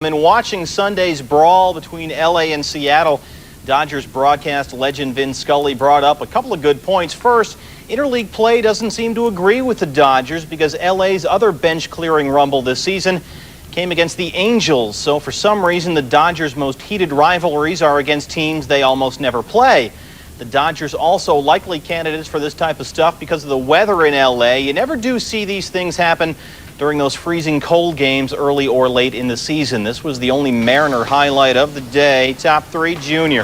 In watching Sunday's brawl between LA and Seattle, Dodgers broadcast legend Vin Scully brought up a couple of good points. First, interleague play doesn't seem to agree with the Dodgers because LA's other bench-clearing rumble this season came against the Angels. So for some reason, the Dodgers' most heated rivalries are against teams they almost never play. The Dodgers also likely candidates for this type of stuff because of the weather in LA. You never do see these things happen during those freezing cold games early or late in the season. This was the only Mariner highlight of the day. Top three, Junior.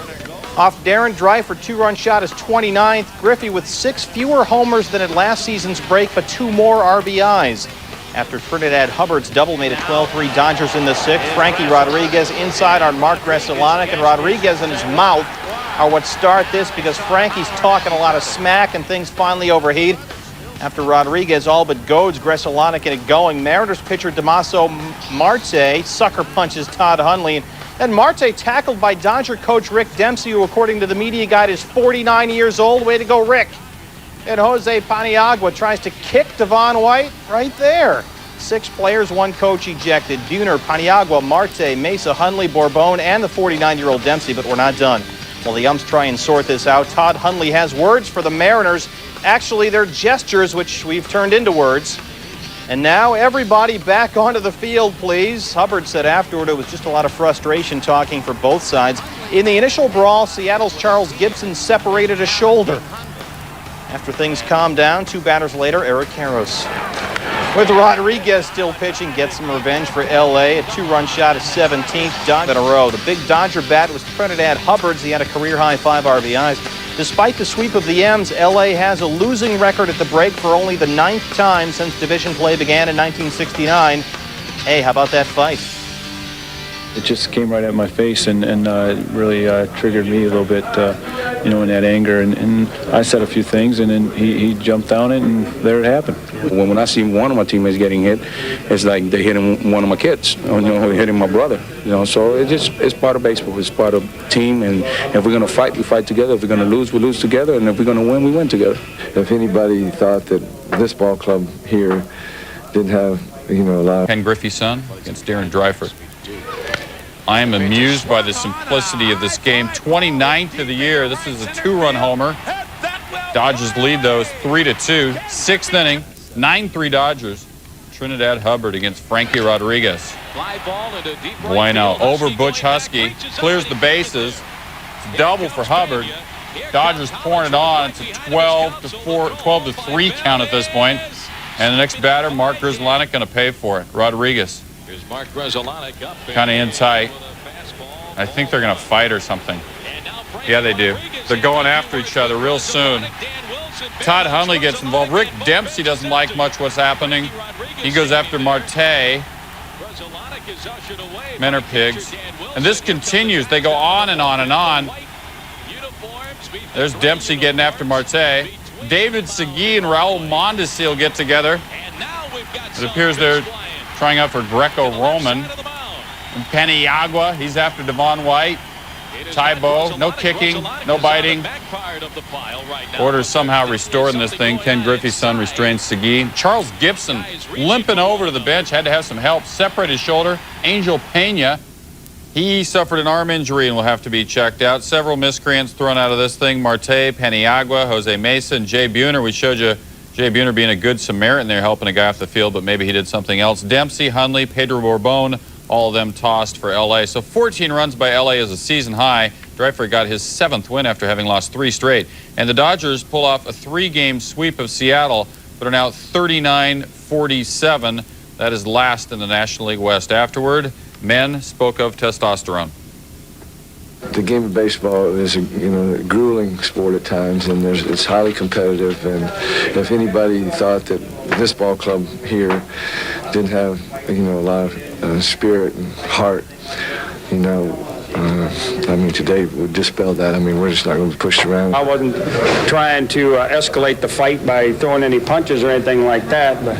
Off Darren Dreifert, two-run shot is 29th. Griffey with 6 fewer homers than at last season's break, but 2 more RBIs. After Trinidad Hubbard's double made it 12-3 Dodgers in the 6th. Frankie Rodriguez inside on Mark Gresselanek, and Rodriguez in his mouth are what start this because Frankie's talking a lot of smack and things finally overheat. After Rodriguez all but goads Gresselanek and it going, Mariners pitcher Damaso Marte sucker punches Todd Hundley. And Marte tackled by Dodger coach Rick Dempsey, who according to the media guide is 49 years old. Way to go, Rick. And Jose Paniagua tries to kick Devon White right there. 6 players, 1 coach ejected. Buhner, Paniagua, Marte, Mesa, Hundley, Bourbon, and the 49-year-old Dempsey, but we're not done. While the umps try and sort this out, Todd Hundley has words for the Mariners. Actually, they're gestures, which we've turned into words. And now everybody back onto the field, please. Hubbard said afterward it was just a lot of frustration talking for both sides. In the initial brawl, Seattle's Charles Gibson separated a shoulder. After things calmed down, 2 batters later, Eric Karros. With Rodriguez still pitching, gets some revenge for LA. A 2-run shot is 17th Dodger in a row. The big Dodger bat was Trinidad Hubbard's. He had a career-high 5 RBIs. Despite the sweep of the M's, LA has a losing record at the break for only the 9th time since division play began in 1969. Hey, how about that fight? It just came right at my face and really triggered me a little bit, in that anger. And I said a few things, and then he jumped on it, and there it happened. When I see one of my teammates getting hit, it's like they're hitting one of my kids, hitting my brother. So it's part of baseball. It's part of team, and if we're going to fight, we fight together. If we're going to lose, we lose together, and if we're going to win, we win together. If anybody thought that this ball club here didn't have, a lot of... Ken Griffey's son against Darren Dreifert. I am amused by the simplicity of this game. 29th of the year. This is a 2-run homer. Dodgers lead those 3-2. 6th inning, 9-3 Dodgers. Trinidad Hubbard against Frankie Rodriguez. Bueno over Butch Husky. Clears the bases. It's a double for Hubbard. Dodgers pouring it on. It's a 12-3 count at this point. And the next batter, Mark Gresselanek, going to pay for it. Rodriguez. Kind of in tight. I think they're going to fight or something. Yeah, they do. They're going after each other real soon. Todd Hundley gets involved. Rick Dempsey doesn't like much what's happening. He goes after Marte. Men are pigs. And this continues. They go on and on and on. There's Dempsey getting after Marte. David Segui and Raul Mondesir get together. It appears they're trying out for Greco-Roman. And Paniagua, he's after Devon White. Tybo, no kicking, no biting. Order somehow restored in this thing. Ken Griffey's son restrains Segui. Charles Gibson limping over to the bench, had to have some help. Separated his shoulder. Angel Pena, he suffered an arm injury and will have to be checked out. Several miscreants thrown out of this thing. Marte, Paniagua, Jose Mesa, and Jay Buhner. We showed you Jay Buhner being a good Samaritan there, helping a guy off the field, but maybe he did something else. Dempsey, Hundley, Pedro Bourbon, all of them tossed for L.A. So 14 runs by L.A. is a season high. Dreifert got his 7th win after having lost 3 straight. And the Dodgers pull off a 3-game sweep of Seattle, but are now 39-47. That is last in the National League West. Afterward, men spoke of testosterone. The game of baseball is a grueling sport at times, and it's highly competitive. And if anybody thought that this ball club here didn't have a lot of spirit and heart, today would dispel that. We're just not going to be pushed around. I wasn't trying to escalate the fight by throwing any punches or anything like that. But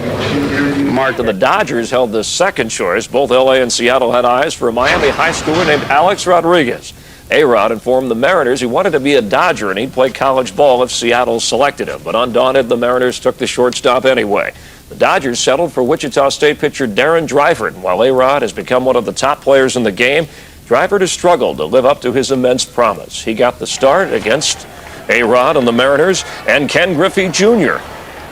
Mark, the Dodgers held the second choice. Both L.A. and Seattle had eyes for a Miami high schooler named Alex Rodriguez. A-Rod informed the Mariners he wanted to be a Dodger and he'd play college ball if Seattle selected him. But undaunted, the Mariners took the shortstop anyway. The Dodgers settled for Wichita State pitcher Darren Dreifert. While A-Rod has become one of the top players in the game, Dreifert has struggled to live up to his immense promise. He got the start against A-Rod and the Mariners and Ken Griffey Jr.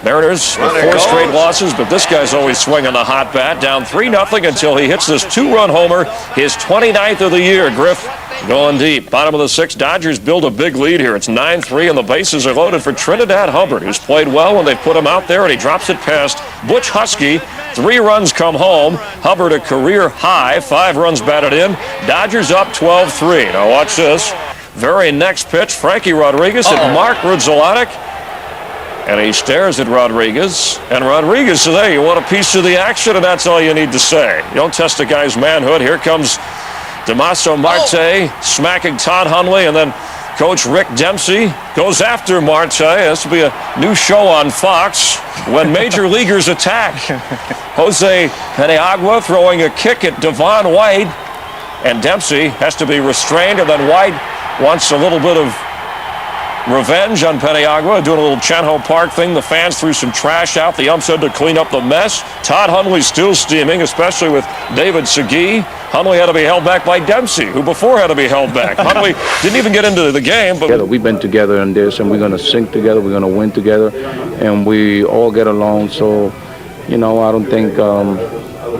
Mariners with 4 straight losses, but this guy's always swinging the hot bat. Down 3-0 until he hits this 2-run homer, his 29th of the year. Griff going deep. Bottom of the 6th, Dodgers build a big lead here. It's 9-3, and the bases are loaded for Trinidad Hubbard, who's played well when they put him out there, and he drops it past Butch Husky. 3 runs come home. Hubbard a career high, 5 runs batted in. Dodgers up 12-3. Now watch this. Very next pitch, Frankie Rodriguez and Mark Rudzolanek. And he stares at Rodriguez, and Rodriguez says, hey, you want a piece of the action? And that's all you need to say. You don't test a guy's manhood. Here comes Damaso Marte smacking Todd Hundley, and then Coach Rick Dempsey goes after Marte. This will be a new show on Fox, When Major Leaguers Attack. Jose Paniagua throwing a kick at Devon White, and Dempsey has to be restrained, and then White wants a little bit of revenge on Paniagua, doing a little Chenho Park thing. The fans threw some trash out. The ump said to clean up the mess. Todd Hundley's still steaming, especially with David Segui. Hundley had to be held back by Dempsey, who before had to be held back. Hundley didn't even get into the game. But we've been together in this, and we're going to sink together. We're going to win together, and we all get along. So, you know, I don't think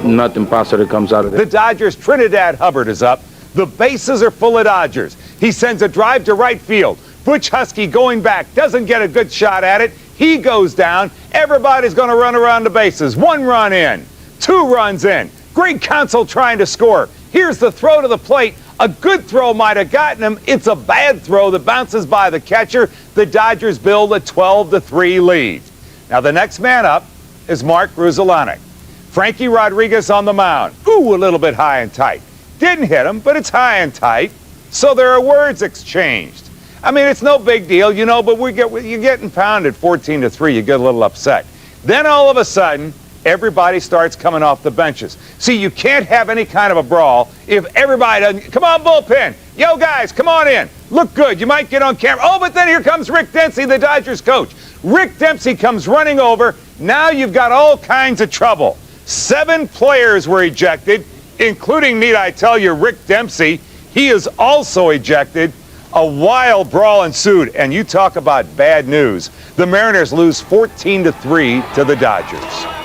nothing positive comes out of it. The Dodgers' Trinidad Hubbard is up. The bases are full of Dodgers. He sends a drive to right field. Butch Husky going back, doesn't get a good shot at it. He goes down. Everybody's going to run around the bases. 1 run in, 2 runs in. Greg Counsell trying to score. Here's the throw to the plate. A good throw might have gotten him. It's a bad throw that bounces by the catcher. The Dodgers build a 12-3 lead. Now the next man up is Mark Rudzolanek. Frankie Rodriguez on the mound. Ooh, a little bit high and tight. Didn't hit him, but it's high and tight. So there are words exchanged. I mean, it's no big deal, you know, but you're getting pounded 14-3. You get a little upset. Then all of a sudden, everybody starts coming off the benches. See, you can't have any kind of a brawl if everybody doesn't. Come on, bullpen. Yo, guys, come on in. Look good. You might get on camera. Oh, but then here comes Rick Dempsey, the Dodgers coach. Rick Dempsey comes running over. Now you've got all kinds of trouble. 7 players were ejected, including, need I tell you, Rick Dempsey. He is also ejected. A wild brawl ensued, and you talk about bad news. The Mariners lose 14-3 to the Dodgers.